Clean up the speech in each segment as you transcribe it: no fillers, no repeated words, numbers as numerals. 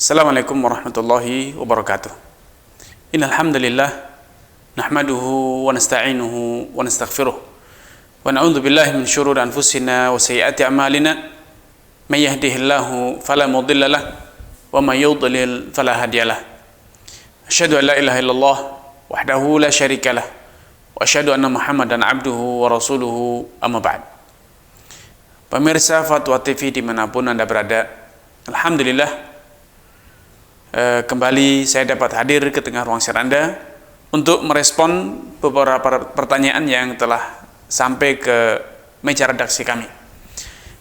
Assalamualaikum warahmatullahi wabarakatuh. Innal hamdalillah nahmaduhu wa nasta'inuhu wa nastaghfiruh wa na'udzu billahi min syururi anfusina wa sayyiati a'malina may yahdihillahu fala mudilla lahu wa may yudlil fala hadiyalah. Asyhadu an la ilaha illallah wahdahu la syarika lah wa asyhadu anna Muhammadan abduhu wa rasuluhu amma ba'd. Pemirsa Fatwa TV dimanapun Anda berada, alhamdulillah kembali saya dapat hadir ke tengah ruang share Anda untuk merespon beberapa pertanyaan yang telah sampai ke meja redaksi kami.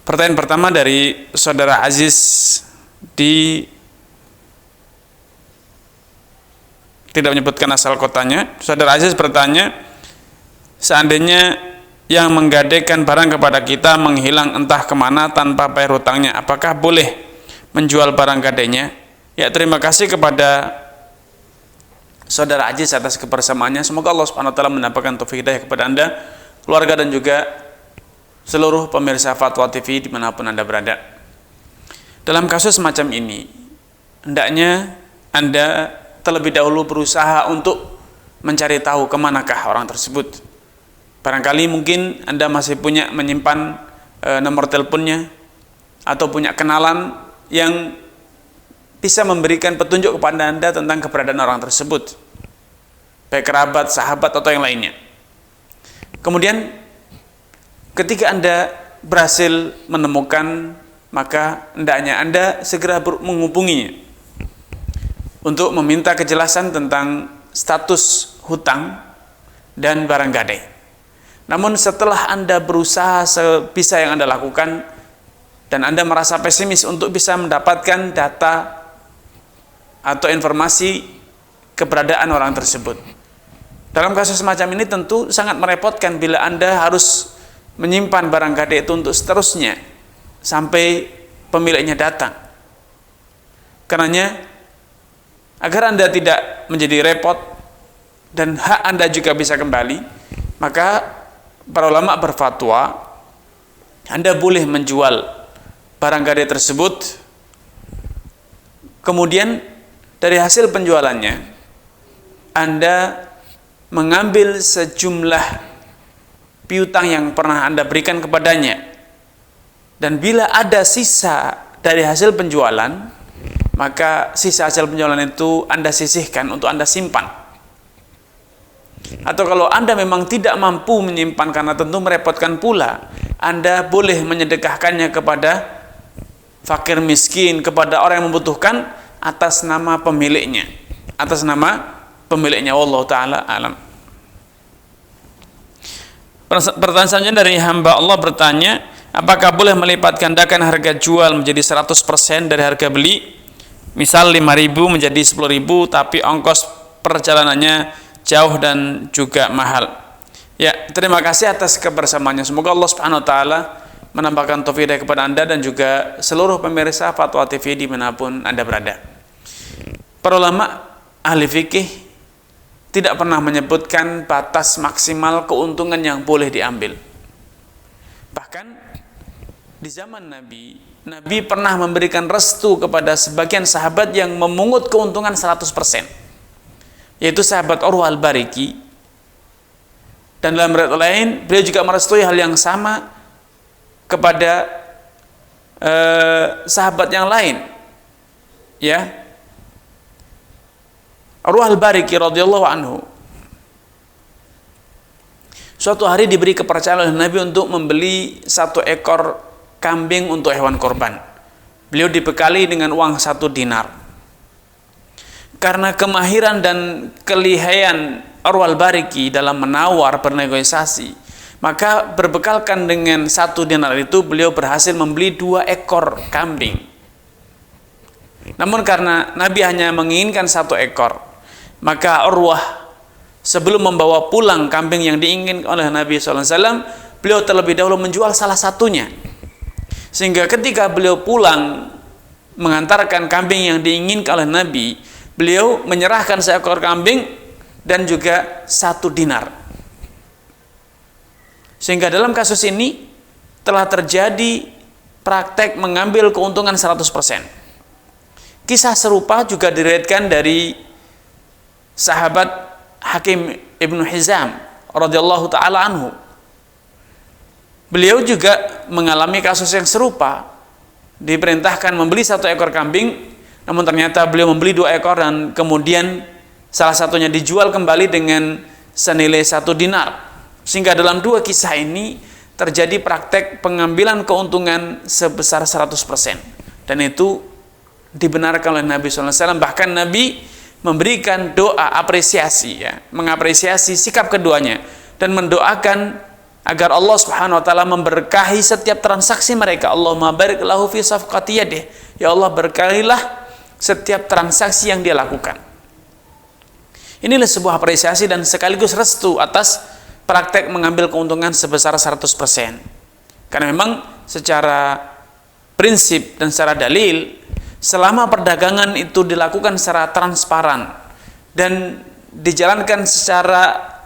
Pertanyaan pertama dari Saudara Aziz di tidak menyebutkan asal kotanya. Saudara Aziz bertanya, seandainya yang menggadaikan barang kepada kita menghilang entah kemana tanpa bayar hutangnya, apakah boleh menjual barang gadainya? Ya, terima kasih kepada Saudara Aziz atas kebersamaannya. Semoga Allah Subhanahu wa taala mendapatkan taufik hidayah kepada Anda, keluarga dan juga seluruh pemirsa Fatwa TV dimanapun Anda berada. Dalam kasus semacam ini, hendaknya Anda terlebih dahulu berusaha untuk mencari tahu kemanakah orang tersebut. Barangkali mungkin Anda masih punya menyimpan nomor teleponnya atau punya kenalan yang bisa memberikan petunjuk kepada Anda tentang keberadaan orang tersebut, baik kerabat, sahabat, atau yang lainnya. Kemudian ketika Anda berhasil menemukan, maka hendaknya Anda segera menghubunginya untuk meminta kejelasan tentang status hutang dan barang gadai. Namun setelah Anda berusaha sebisa yang Anda lakukan dan Anda merasa pesimis untuk bisa mendapatkan data atau informasi keberadaan orang tersebut, dalam kasus semacam ini tentu sangat merepotkan bila Anda harus menyimpan barang gadai itu untuk seterusnya sampai pemiliknya datang. Karenanya, agar Anda tidak menjadi repot dan hak Anda juga bisa kembali, maka para ulama berfatwa Anda boleh menjual barang gadai tersebut, kemudian dari hasil penjualannya Anda mengambil sejumlah piutang yang pernah Anda berikan kepadanya, dan bila ada sisa dari hasil penjualan, maka sisa hasil penjualan itu Anda sisihkan untuk Anda simpan. Atau kalau Anda memang tidak mampu menyimpan karena tentu merepotkan pula, Anda boleh menyedekahkannya kepada fakir miskin, kepada orang yang membutuhkan, atas nama pemiliknya, wallahu ta'ala alam. Pertanyaan selanjutnya dari hamba Allah bertanya, apakah boleh melipat gandakan harga jual menjadi 100% dari harga beli? Misal 5.000 menjadi 10.000, tapi ongkos perjalanannya jauh dan juga mahal. Ya, terima kasih atas kebersamaannya. Semoga Allah Subhanahu wa taala menambahkan taufik hidayah kepada Anda dan juga seluruh pemirsa Fatwa TV dimanapun Anda berada. Para ulama ahli fikih tidak pernah menyebutkan batas maksimal keuntungan yang boleh diambil. Bahkan di zaman Nabi pernah memberikan restu kepada sebagian sahabat yang memungut keuntungan 100%, yaitu sahabat Urwah al-Bariki. Dan dalam riwayat lain beliau juga merestui hal yang sama kepada sahabat yang lain, ya. Urwah al-Bariki radhiyallahu anhu suatu hari diberi kepercayaan oleh Nabi untuk membeli 1 ekor kambing untuk hewan korban. Beliau dibekali dengan uang 1 dinar. Karena kemahiran dan kelihayan Urwah al-Bariki dalam menawar, bernegosiasi, maka berbekalkan dengan 1 dinar itu beliau berhasil membeli 2 ekor kambing. Namun karena Nabi hanya menginginkan 1 ekor, maka Urwah sebelum membawa pulang kambing yang diinginkan oleh Nabi SAW, beliau terlebih dahulu menjual salah satunya. Sehingga ketika beliau pulang mengantarkan kambing yang diinginkan oleh Nabi, beliau menyerahkan seekor kambing dan juga 1 dinar. Sehingga dalam kasus ini telah terjadi praktek mengambil keuntungan 100%. Kisah serupa juga diriwayatkan dari sahabat Hakim Ibnu Hizam radhiyallahu taala anhu. Beliau juga mengalami kasus yang serupa, diperintahkan membeli 1 ekor kambing, namun ternyata beliau membeli 2 ekor dan kemudian salah satunya dijual kembali dengan senilai 1 dinar. Sehingga dalam 2 kisah ini terjadi praktek pengambilan keuntungan sebesar 100%. Dan itu dibenarkan oleh Nabi SAW. Bahkan Nabi memberikan doa apresiasi, ya, mengapresiasi sikap keduanya dan mendoakan agar Allah Subhanahu wa taala memberkahi setiap transaksi mereka. Allahumma barik lahu fi safqati yadih. Ya Allah, berkahilah setiap transaksi yang dia lakukan. Inilah sebuah apresiasi dan sekaligus restu atas praktek mengambil keuntungan sebesar 100%. Karena memang secara prinsip dan secara dalil, selama perdagangan itu dilakukan secara transparan dan dijalankan secara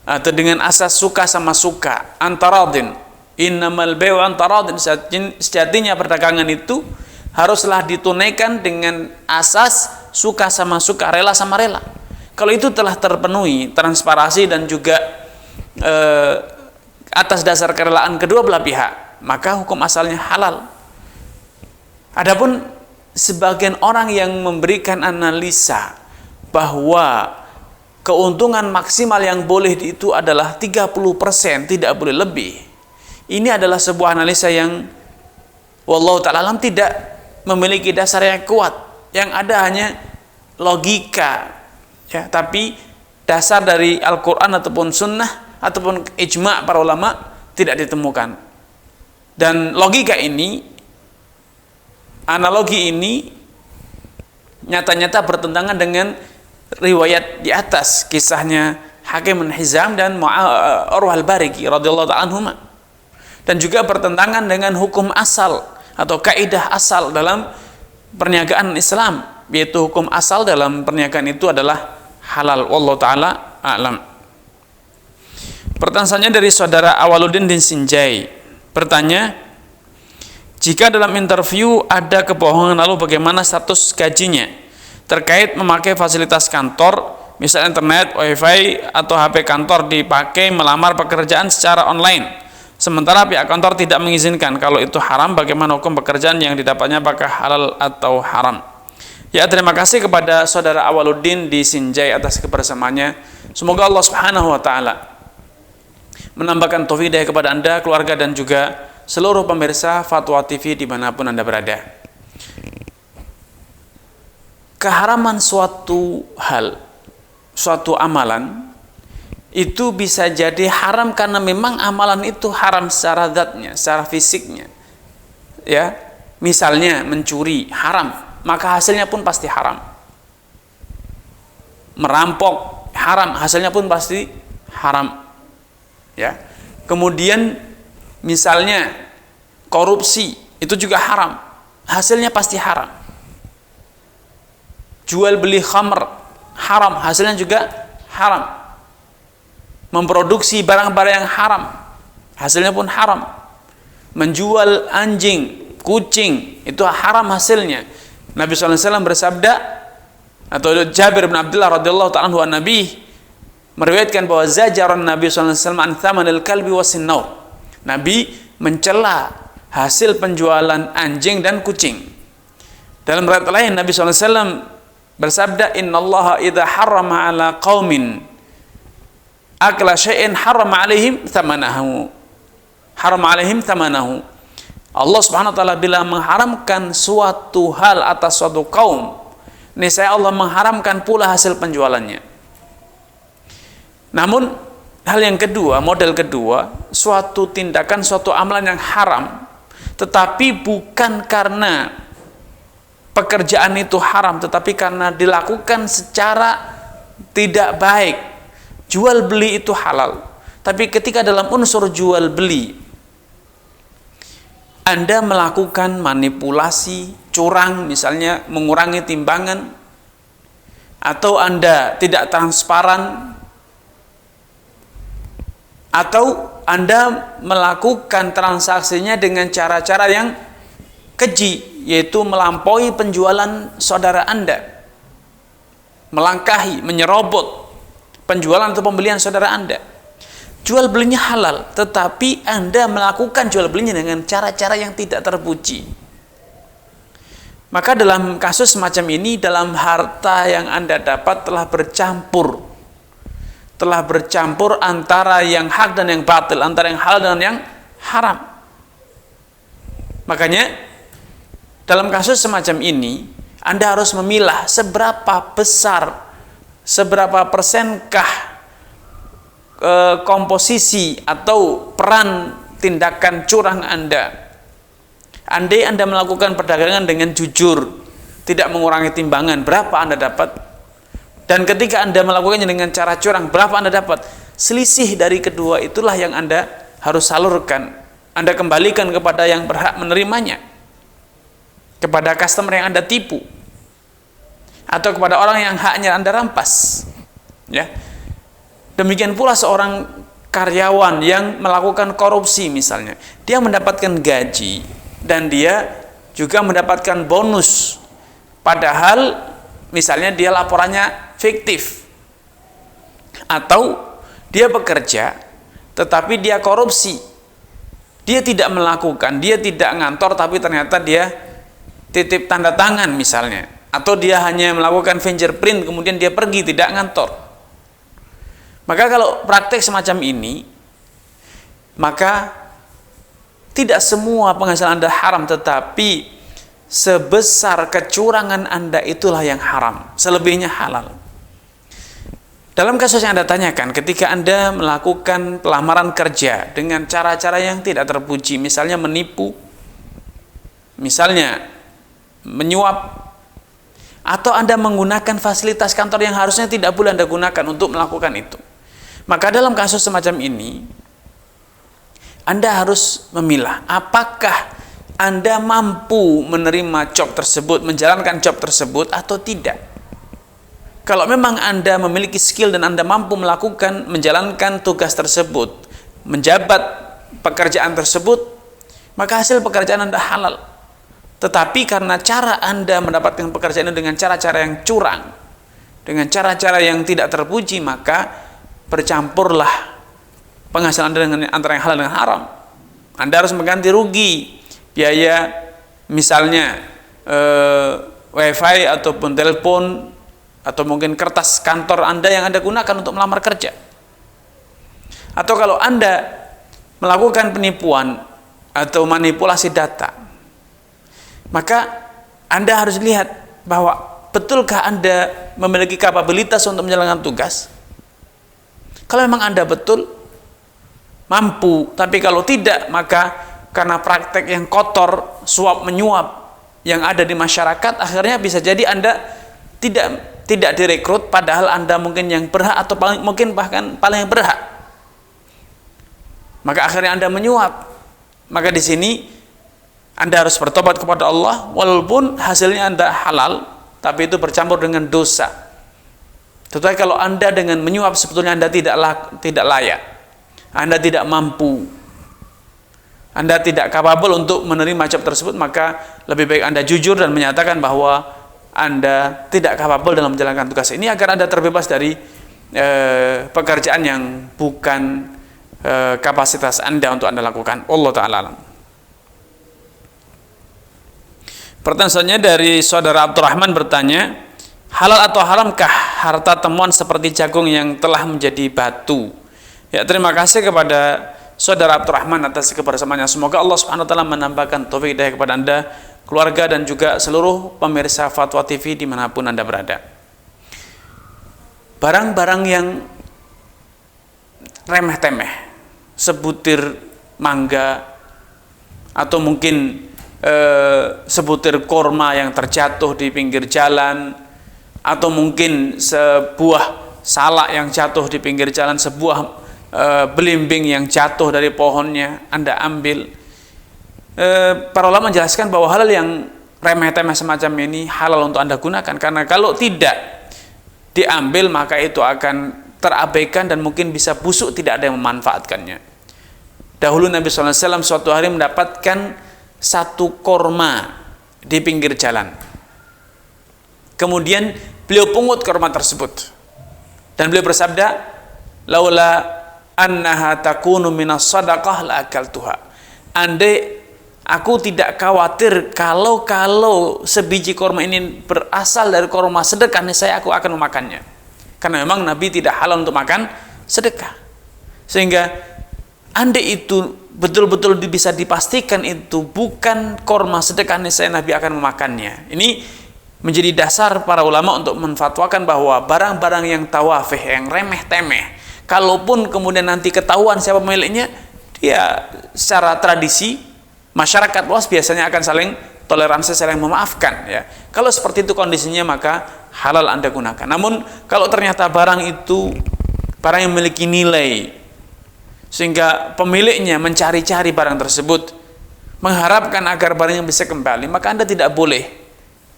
atau dengan asas suka sama suka, antaradin, innamal bai'u antaradin, sejatinya perdagangan itu haruslah ditunaikan dengan asas suka sama suka, rela sama rela. Kalau itu telah terpenuhi transparansi dan juga atas dasar kerelaan kedua belah pihak, maka hukum asalnya halal. Adapun sebagian orang yang memberikan analisa bahwa keuntungan maksimal yang boleh itu adalah 30%, tidak boleh lebih. Ini adalah sebuah analisa yang wallahu ta'ala alam tidak memiliki dasar yang kuat. Yang ada hanya logika, ya, tapi dasar dari Al-Quran ataupun Sunnah ataupun ijma' para ulama tidak ditemukan. Dan logika ini, analogi ini nyata-nyata bertentangan dengan riwayat di atas, kisahnya Hakim bin Hizam dan Urwah al-Bariki radhiyallahu ta'ala anhuma, dan juga bertentangan dengan hukum asal atau kaidah asal dalam perniagaan Islam, yaitu hukum asal dalam perniagaan itu adalah halal. Wallahu ta'ala a'lam. Pertanyaan selanjutnya dari saudara Awaluddin di Sinjai, bertanya, jika dalam interview ada kebohongan, lalu bagaimana status gajinya terkait memakai fasilitas kantor, misalnya internet, wifi, atau HP kantor dipakai melamar pekerjaan secara online, sementara pihak kantor tidak mengizinkan? Kalau itu haram, bagaimana hukum pekerjaan yang didapatnya, apakah halal atau haram? Ya, terima kasih kepada saudara Awaluddin di Sinjai atas kebersamaannya. Semoga Allah Subhanahu wa taala menambahkan taufik hidayah kepada Anda, keluarga, dan juga seluruh pemirsa Fatwa TV dimanapun Anda berada. Keharaman suatu hal, suatu amalan, itu bisa jadi haram karena memang amalan itu haram secara zatnya, secara fisiknya. Ya, misalnya mencuri haram, maka hasilnya pun pasti haram. Merampok haram, hasilnya pun pasti haram. Ya. Kemudian misalnya korupsi, itu juga haram, hasilnya pasti haram. Jual beli khamr haram, hasilnya juga haram. Memproduksi barang-barang yang haram, hasilnya pun haram. Menjual anjing, kucing, itu haram hasilnya. Nabi SAW bersabda, atau Jabir bin Abdullah radhiyallahu ta'ala anhu an-nabi meriwayatkan bahwa zajaran Nabi SAW an thamanil kalbi wasinnaur. Nabi mencela hasil penjualan anjing dan kucing. Dalam riwayat lain Nabi SAW bersabda, innallaha idza harrama ala qaumin akla syai'in harrama alaihim thamanahu. Harrama alaihim thamanahu. Allah Subhanahu wa taala bila mengharamkan suatu hal atas suatu kaum, niscaya Allah mengharamkan pula hasil penjualannya. Namun hal yang kedua, model kedua, suatu tindakan, suatu amalan yang haram, tetapi bukan karena pekerjaan itu haram, tetapi karena dilakukan secara tidak baik. Jual beli itu halal, tapi ketika dalam unsur jual beli Anda melakukan manipulasi, curang, misalnya mengurangi timbangan, atau Anda tidak transparan, atau Anda melakukan transaksinya dengan cara-cara yang keji, yaitu melampaui penjualan saudara Anda, melangkahi, menyerobot penjualan atau pembelian saudara Anda. Jual belinya halal, tetapi Anda melakukan jual belinya dengan cara-cara yang tidak terpuji. Maka dalam kasus semacam ini, dalam harta yang Anda dapat telah bercampur antara yang hak dan yang batil, antara yang halal dan yang haram. Makanya dalam kasus semacam ini, Anda harus memilah seberapa persenkah komposisi atau peran tindakan curang Anda. Andai Anda melakukan perdagangan dengan jujur, tidak mengurangi timbangan, berapa Anda dapat? Dan ketika Anda melakukannya dengan cara curang, berapa Anda dapat? Selisih dari kedua itulah yang Anda harus salurkan. Anda kembalikan kepada yang berhak menerimanya, kepada customer yang Anda tipu, atau kepada orang yang haknya Anda rampas. Ya. Demikian pula seorang karyawan yang melakukan korupsi misalnya, dia mendapatkan gaji dan dia juga mendapatkan bonus, padahal misalnya dia laporannya fiktif, atau dia bekerja tetapi dia korupsi, dia tidak melakukan, dia tidak ngantor, tapi ternyata dia titip tanda tangan misalnya, atau dia hanya melakukan fingerprint kemudian dia pergi tidak ngantor. Maka kalau praktek semacam ini, maka tidak semua penghasilan Anda haram, tetapi sebesar kecurangan Anda itulah yang haram, selebihnya halal. Dalam kasus yang Anda tanyakan, ketika Anda melakukan pelamaran kerja dengan cara-cara yang tidak terpuji, misalnya menipu, misalnya menyuap, atau Anda menggunakan fasilitas kantor yang harusnya tidak boleh Anda gunakan untuk melakukan itu, maka dalam kasus semacam ini Anda harus memilah apakah Anda mampu menerima job tersebut, menjalankan job tersebut atau tidak. Kalau memang Anda memiliki skill dan Anda mampu menjalankan tugas tersebut, menjabat pekerjaan tersebut, maka hasil pekerjaan Anda halal. Tetapi karena cara Anda mendapatkan pekerjaan itu dengan cara-cara yang curang, dengan cara-cara yang tidak terpuji, maka bercampurlah penghasilan Anda dengan antara yang halal dan haram. Anda harus mengganti rugi biaya misalnya wifi ataupun telepon, atau mungkin kertas kantor Anda yang Anda gunakan untuk melamar kerja. Atau kalau Anda melakukan penipuan atau manipulasi data, maka Anda harus lihat bahwa betulkah Anda memiliki kapabilitas untuk menjalankan tugas. Kalau memang Anda betul mampu, tapi kalau tidak, maka karena praktek yang kotor, suap menyuap yang ada di masyarakat, akhirnya bisa jadi Anda tidak direkrut, padahal Anda mungkin yang berhak, atau mungkin bahkan paling yang berhak. Maka akhirnya Anda menyuap. Maka di sini Anda harus bertobat kepada Allah, walaupun hasilnya Anda halal, tapi itu bercampur dengan dosa. Tetapi kalau Anda dengan menyuap sebetulnya Anda tidak layak, Anda tidak mampu, Anda tidak kapabel untuk menerima job tersebut, maka lebih baik Anda jujur dan menyatakan bahwa Anda tidak kapabel dalam menjalankan tugas ini, agar Anda terbebas dari pekerjaan yang bukan kapasitas Anda untuk Anda lakukan. Allah Ta'ala alam. Pertanyaan selanjutnya dari saudara Abdurrahman bertanya, halal atau haramkah harta temuan seperti jagung yang telah menjadi batu? Ya, terima kasih kepada saudara Abdurrahman atas kebersamaannya. Semoga Allah Subhanahu wa taala menambahkan taufik hidayah kepada Anda, keluarga, dan juga seluruh pemirsa Fatwa TV dimanapun Anda berada. Barang-barang yang remeh-temeh, sebutir mangga, atau mungkin sebutir kurma yang terjatuh di pinggir jalan, atau mungkin sebuah salak yang jatuh di pinggir jalan, sebuah belimbing yang jatuh dari pohonnya Anda ambil. Para ulama menjelaskan bahwa hal yang remeh-temeh semacam ini halal untuk Anda gunakan, karena kalau tidak diambil maka itu akan terabaikan dan mungkin bisa busuk, tidak ada yang memanfaatkannya. Dahulu Nabi SAW suatu hari mendapatkan satu korma di pinggir jalan. Kemudian beliau pungut korma tersebut. Dan beliau bersabda, laula annaha takunu minas sadaqah la akaltuha. Andai aku tidak khawatir kalau sebiji korma ini berasal dari korma sedekah, aku akan memakannya. Karena memang Nabi tidak halal untuk makan sedekah. Sehingga andai itu betul-betul bisa dipastikan itu bukan korma sedekah, Nabi akan memakannya. Ini menjadi dasar para ulama untuk menfatwakan bahwa barang-barang yang tawafih, yang remeh-temeh, kalaupun kemudian nanti ketahuan siapa pemiliknya, dia secara tradisi masyarakat luas biasanya akan saling toleransi, saling memaafkan, ya. Kalau seperti itu kondisinya, maka halal Anda gunakan. Namun kalau ternyata barang itu barang yang memiliki nilai sehingga pemiliknya mencari-cari barang tersebut, mengharapkan agar barangnya bisa kembali, maka Anda tidak boleh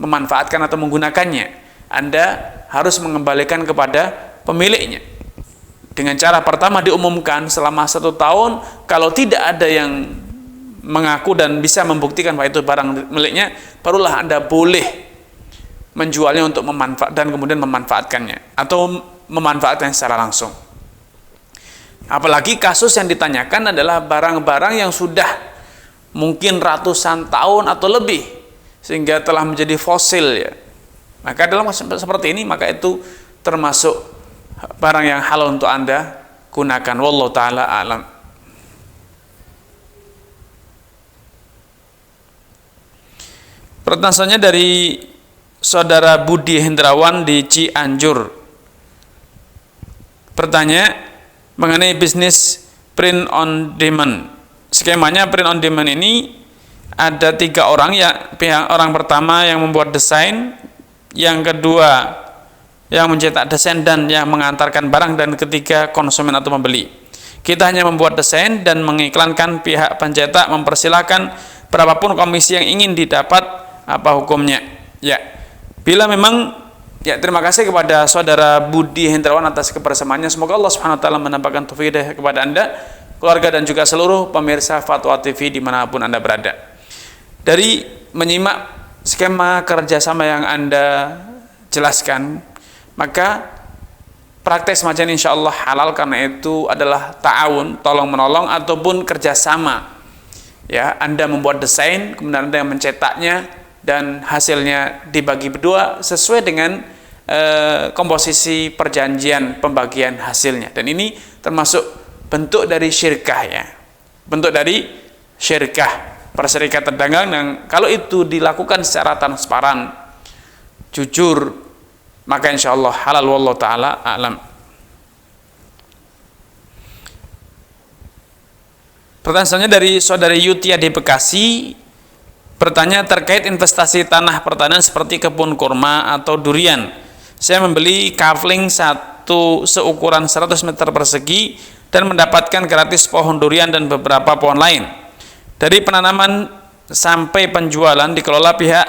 memanfaatkan atau menggunakannya. Anda harus mengembalikan kepada pemiliknya dengan cara pertama diumumkan selama 1 tahun. Kalau tidak ada yang mengaku dan bisa membuktikan bahwa itu barang miliknya, barulah Anda boleh menjualnya untuk dan kemudian memanfaatkannya atau memanfaatkan secara langsung. Apalagi kasus yang ditanyakan adalah barang-barang yang sudah mungkin ratusan tahun atau lebih sehingga telah menjadi fosil, ya. Maka dalam seperti ini, maka itu termasuk barang yang halal untuk Anda gunakan. Wallahu taala a'lam. Pertanyaannya dari saudara Budi Hendrawan di Cianjur. Bertanya mengenai bisnis print on demand. Skemanya print on demand ini ada 3 orang, ya. Orang pertama yang membuat desain, yang kedua yang mencetak desain dan yang mengantarkan barang, dan ketiga konsumen atau pembeli. Kita hanya membuat desain dan mengiklankan, pihak pencetak mempersilahkan berapapun komisi yang ingin didapat. Apa hukumnya? Ya, bila memang, ya, terima kasih kepada saudara Budi Hendrawan atas kebersamaannya. Semoga Allah Subhanahu wa taala menambahkan taufik kepada Anda, keluarga, dan juga seluruh pemirsa Fatwa TV dimanapun Anda berada. Dari menyimak skema kerjasama yang Anda jelaskan, maka praktek semacam ini insya Allah halal, karena itu adalah ta'awun, tolong menolong, ataupun kerjasama, ya. Anda membuat desain, kemudian Anda yang mencetaknya, dan hasilnya dibagi berdua sesuai dengan komposisi perjanjian pembagian hasilnya. Dan ini termasuk bentuk dari syirkah, ya. Bentuk dari syirkah, perserikatan dagang, dan kalau itu dilakukan secara transparan, jujur, maka insya Allah halal. Wallahu ta'ala a'lam. Pertanyaannya dari saudari Yutia di Bekasi. Bertanya terkait investasi tanah pertanian seperti kebun kurma atau durian. Saya membeli kafling seukuran 100 meter persegi dan mendapatkan gratis pohon durian dan beberapa pohon lain. Dari penanaman sampai penjualan dikelola pihak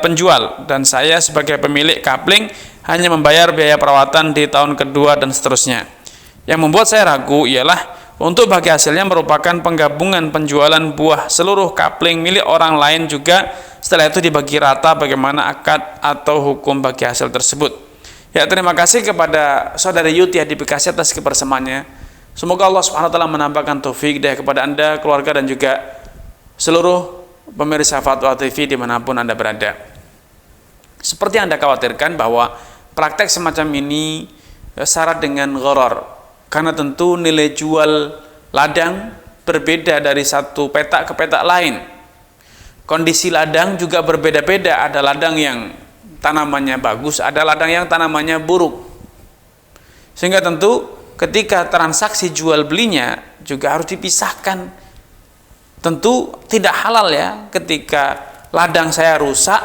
penjual, dan saya sebagai pemilik kapling hanya membayar biaya perawatan di tahun kedua dan seterusnya. Yang membuat saya ragu ialah untuk bagi hasilnya merupakan penggabungan penjualan buah seluruh kapling milik orang lain juga. Setelah itu dibagi rata, bagaimana akad atau hukum bagi hasil tersebut. Ya, terima kasih kepada saudari Yutia di Bekasi atas kebersamaannya. Semoga Allah Subhanahu wa taala menambahkan taufik kepada Anda, keluarga, dan juga seluruh pemirsa Fatwa TV dimanapun Anda berada. Seperti yang Anda khawatirkan bahwa praktek semacam ini syarat dengan gharar, karena tentu nilai jual ladang berbeda dari satu petak ke petak lain. Kondisi ladang juga berbeda-beda. Ada ladang yang tanamannya bagus, ada ladang yang tanamannya buruk. Sehingga tentu ketika transaksi jual belinya juga harus dipisahkan. Tentu tidak halal, ya, ketika ladang saya rusak,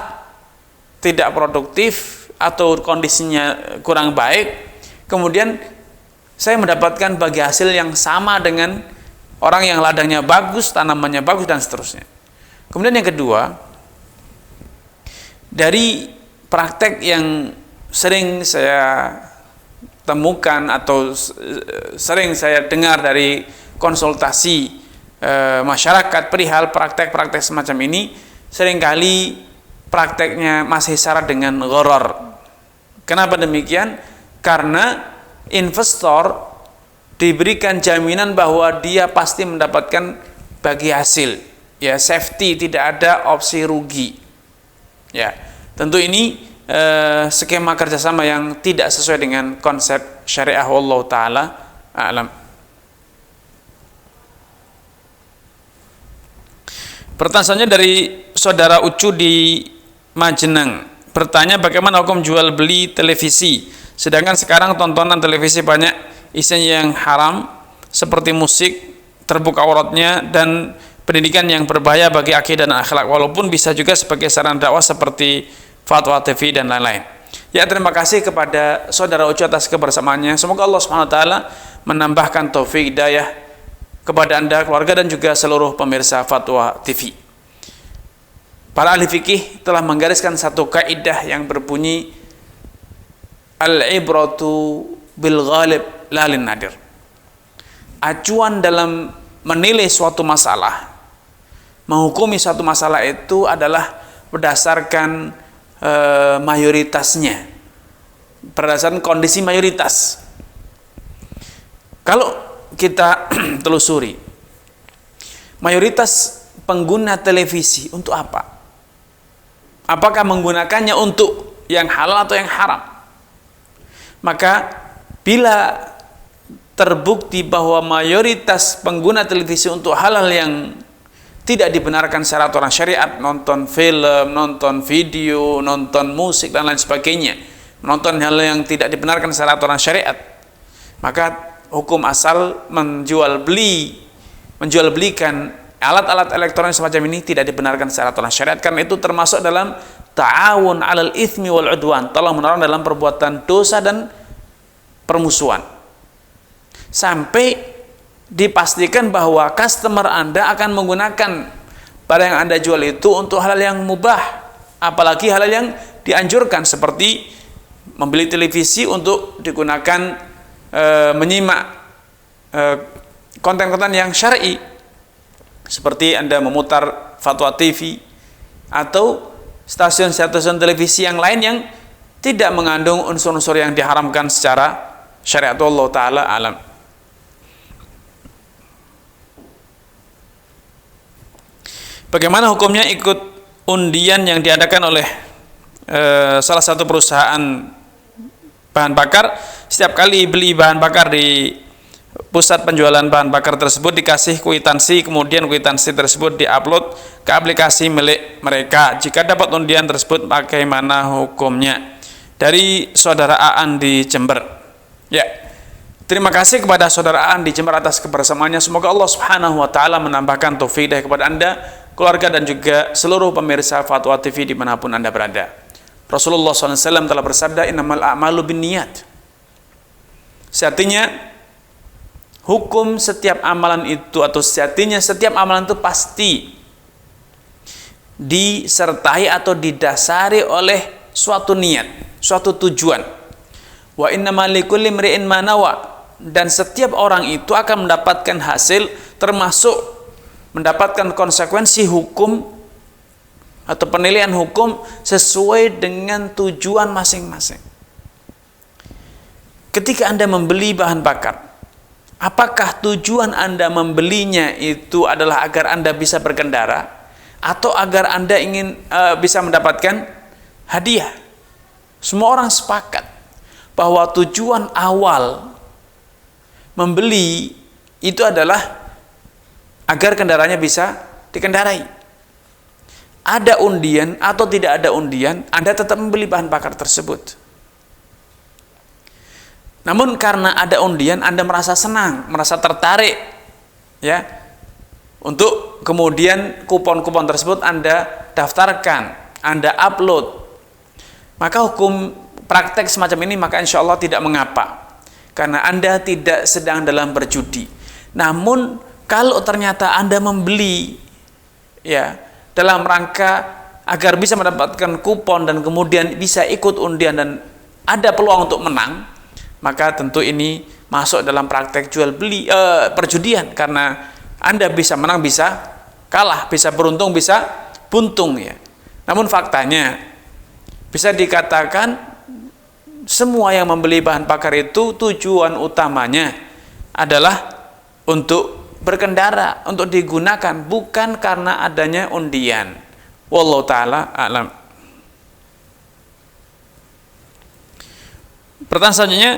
tidak produktif, atau kondisinya kurang baik, kemudian saya mendapatkan bagi hasil yang sama dengan orang yang ladangnya bagus, tanamannya bagus, dan seterusnya. Kemudian yang kedua, dari praktek yang sering saya temukan atau sering saya dengar dari konsultasi masyarakat perihal praktek-praktek semacam ini seringkali prakteknya masih syarat dengan gharar. Kenapa demikian? Karena investor diberikan jaminan bahwa dia pasti mendapatkan bagi hasil, ya, safety, tidak ada opsi rugi. Ya, tentu ini skema kerjasama yang tidak sesuai dengan konsep syariah. Wallahu taala a'lam. Pertanyaannya dari saudara Ucu di Majenang, bertanya bagaimana hukum jual beli televisi, sedangkan sekarang tontonan televisi banyak isinya yang haram seperti musik, terbuka auratnya, dan pendidikan yang berbahaya bagi akidah dan akhlak, walaupun bisa juga sebagai sarana dakwah seperti Fatwa TV dan lain-lain. Ya, terima kasih kepada saudara Ucu atas kebersamaannya. Semoga Allah Subhanahu wa taala menambahkan taufik hidayah kepada Anda, keluarga, dan juga seluruh pemirsa Fatwa TV. Para ahli fikih telah menggariskan satu kaidah yang berbunyi al-ibratu bil ghalib la lin nadir. Acuan dalam menilai suatu masalah, menghukumi suatu masalah itu adalah berdasarkan mayoritasnya, berdasarkan kondisi mayoritas. Kalau kita telusuri mayoritas pengguna televisi untuk apa? Apakah menggunakannya untuk yang halal atau yang haram? Maka bila terbukti bahwa mayoritas pengguna televisi untuk halal yang tidak dibenarkan secara aturan syariat, nonton film, nonton video, nonton musik, dan lain sebagainya, menonton hal yang tidak dibenarkan secara aturan syariat, maka hukum asal menjual belikan alat-alat elektronik semacam ini tidak dibenarkan secara aturan syariat, karena itu termasuk dalam ta'awun 'alal itsmi wal 'udwan, tolong menolong dalam perbuatan dosa dan permusuhan, sampai dipastikan bahwa customer Anda akan menggunakan barang yang Anda jual itu untuk hal yang mubah, apalagi hal yang dianjurkan, seperti membeli televisi untuk digunakan menyimak konten-konten yang syar'i, seperti Anda memutar Fatwa TV atau stasiun-stasiun televisi yang lain yang tidak mengandung unsur-unsur yang diharamkan secara syariat. Allah taala alam. Bagaimana hukumnya ikut undian yang diadakan oleh salah satu perusahaan bahan bakar? Setiap kali beli bahan bakar di pusat penjualan bahan bakar tersebut dikasih kwitansi, kemudian kwitansi tersebut diupload ke aplikasi milik mereka. Jika dapat undian tersebut, bagaimana hukumnya? Dari saudara Aan di Jember. Ya, terima kasih kepada saudara Aan di Jember atas kebersamaannya. Semoga Allah Subhanahu wa taala menambahkan taufik kepada Anda, keluarga, dan juga seluruh pemirsa Fatwa TV dimanapun Anda berada. Rasulullah SAW telah bersabda, innamal a'malu binniyat. Sejatinya hukum setiap amalan itu, atau sejatinya setiap amalan itu pasti disertai atau didasari oleh suatu niat, suatu tujuan. Wa innamal likulli imri'in ma nawa, dan setiap orang itu akan mendapatkan hasil, termasuk mendapatkan konsekuensi hukum atau penilaian hukum sesuai dengan tujuan masing-masing. Ketika Anda membeli bahan bakar, apakah tujuan Anda membelinya itu adalah agar Anda bisa berkendara, atau agar Anda ingin bisa mendapatkan hadiah? Semua orang sepakat bahwa tujuan awal membeli itu adalah agar kendaraannya bisa dikendarai. Ada undian atau tidak ada undian, Anda tetap membeli bahan bakar tersebut. Namun karena ada undian, Anda merasa senang, merasa tertarik, ya, untuk kemudian kupon-kupon tersebut Anda daftarkan, Anda upload. Maka hukum praktek semacam ini maka insya Allah tidak mengapa, karena Anda tidak sedang dalam berjudi. Namun kalau ternyata Anda membeli, ya, dalam rangka agar bisa mendapatkan kupon dan kemudian bisa ikut undian dan ada peluang untuk menang, maka tentu ini masuk dalam praktek jual beli perjudian, karena Anda bisa menang, bisa kalah, bisa beruntung, bisa buntung ya. Namun faktanya bisa dikatakan semua yang membeli bahan bakar itu tujuan utamanya adalah untuk berkendara, untuk digunakan, bukan karena adanya undian. Wallahu taala a'lam. Pertanyaan selanjutnya,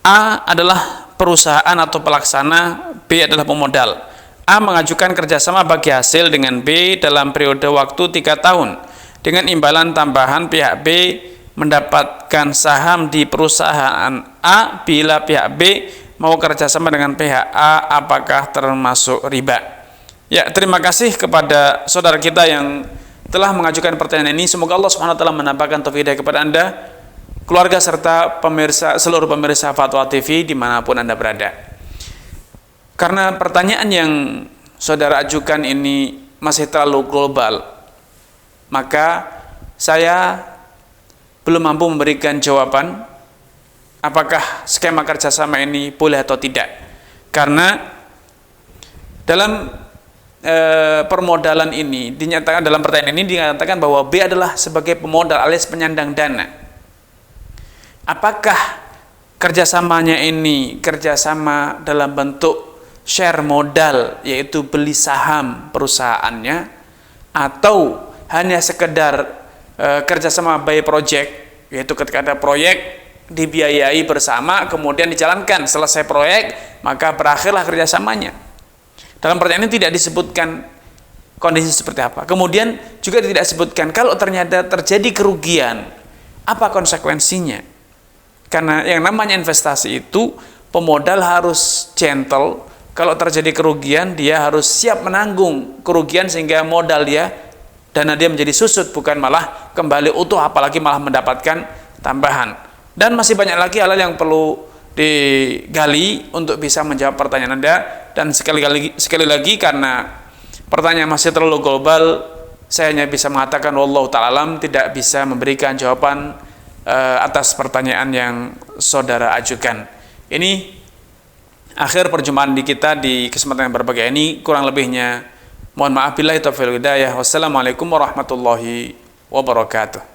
A adalah perusahaan atau pelaksana, B adalah pemodal. A mengajukan kerjasama bagi hasil dengan B dalam periode waktu 3 tahun. Dengan imbalan tambahan pihak B mendapatkan saham di perusahaan A. Bila pihak B mau kerjasama dengan pihak A, apakah termasuk riba? Ya, terima kasih kepada saudara kita yang telah mengajukan pertanyaan ini. Semoga Allah Subhanahu wa taala menambahkan taufik hidayah kepada Anda, keluarga serta pemirsa, seluruh pemirsa Fatwa TV dimanapun Anda berada. Karena pertanyaan yang saudara ajukan ini masih terlalu global, maka saya belum mampu memberikan jawaban apakah skema kerjasama ini boleh atau tidak. Karena dalam permodalan ini dinyatakan, dalam pertanyaan ini dinyatakan bahwa B adalah sebagai pemodal alias penyandang dana. Apakah kerjasamanya ini kerjasama dalam bentuk share modal, yaitu beli saham perusahaannya, atau hanya sekedar kerjasama by project, yaitu ketika ada proyek dibiayai bersama, kemudian dijalankan, selesai proyek maka berakhirlah kerjasamanya. Dalam pertanyaan ini tidak disebutkan kondisi seperti apa. Kemudian juga tidak disebutkan kalau ternyata terjadi kerugian, apa konsekuensinya. Karena yang namanya investasi itu, pemodal harus gentle. Kalau terjadi kerugian, dia harus siap menanggung kerugian sehingga modal dia, dana dia menjadi susut, bukan malah kembali utuh, apalagi malah mendapatkan tambahan. Dan masih banyak lagi hal yang perlu digali untuk bisa menjawab pertanyaan Anda. Dan sekali lagi karena pertanyaan masih terlalu global, saya hanya bisa mengatakan wallahu ta'ala alam, tidak bisa memberikan jawaban atas pertanyaan yang saudara ajukan. Ini akhir perjumpaan di kita di kesempatan yang berbahagia ini. Kurang lebihnya mohon maaf, billahi taufiq wal hidayah. Wassalamualaikum warahmatullahi wabarakatuh.